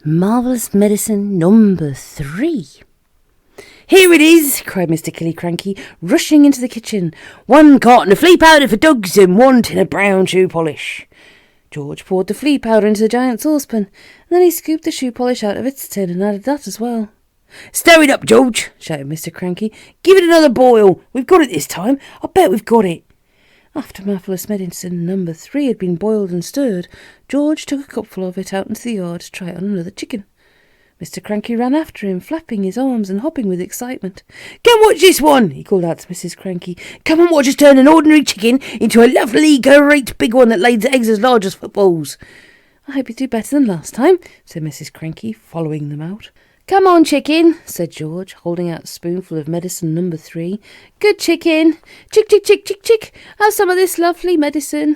Marvellous medicine number 3. "Here it is," cried Mr. Kranky, rushing into the kitchen. "1 carton of flea powder for dogs and 1 tin of brown shoe polish." George poured the flea powder into the giant saucepan, and then he scooped the shoe polish out of its tin and added that as well. "Stir it up, George," shouted Mr. Kranky. "Give it another boil. We've got it this time. I bet we've got it." After Marvellous medicine number 3 had been boiled and stirred, George took a cupful of it out into the yard to try it on another chicken. Mr. Kranky ran after him, flapping his arms and hopping with excitement. "Come watch this one," he called out to Mrs. Kranky. "Come and watch us turn an ordinary chicken into a lovely, great big one that lays eggs as large as footballs." "I hope you do better than last time," said Mrs. Kranky, following them out. "Come on, chicken," said George, holding out a spoonful of medicine number 3. "Good chicken. Chick, chick, chick, chick, chick. Have some of this lovely medicine."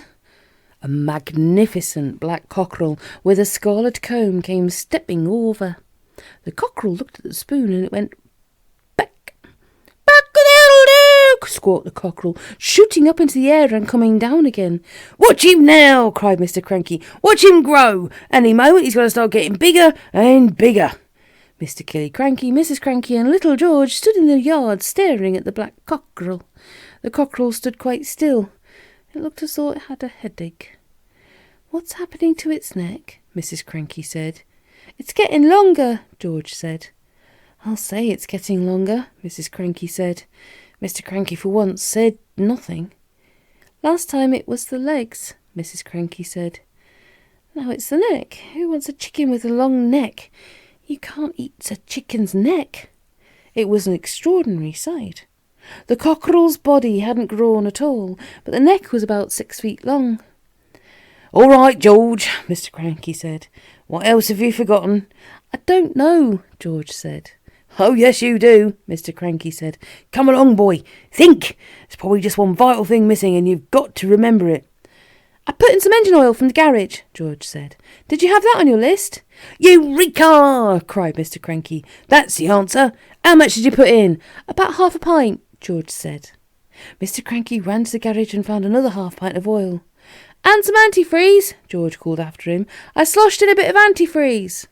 A magnificent black cockerel with a scarlet comb came stepping over. The cockerel looked at the spoon and it went back. "Back-a-doodle-doo!" squawked the cockerel, shooting up into the air and coming down again. "Watch him now!" cried Mr. Kranky. "Watch him grow! Any moment he's going to start getting bigger and bigger." Mr. Kranky, Mrs. Kranky and little George stood in the yard staring at the black cockerel. The cockerel stood quite still. It looked as though it had a headache. "What's happening to its neck?" Mrs. Kranky said. "It's getting longer," George said. "I'll say it's getting longer," Mrs. Kranky said. Mr. Kranky for once said nothing. "Last time it was the legs," Mrs. Kranky said. "Now it's the neck. Who wants a chicken with a long neck? You can't eat a chicken's neck." It was an extraordinary sight. The cockerel's body hadn't grown at all, but the neck was about 6 feet long. "All right, George," Mr. Kranky said. "What else have you forgotten?" "I don't know," George said. "Oh, yes, you do," Mr. Kranky said. "Come along, boy. Think. There's probably just one vital thing missing, and you've got to remember it." "I put in some engine oil from the garage," George said. "Did you have that on your list?" "Eureka!" cried Mr. Kranky. "That's the answer. How much did you put in?" "About half a pint," George said. Mr. Kranky ran to the garage and found another half pint of oil. "And some antifreeze," George called after him. "I sloshed in a bit of antifreeze."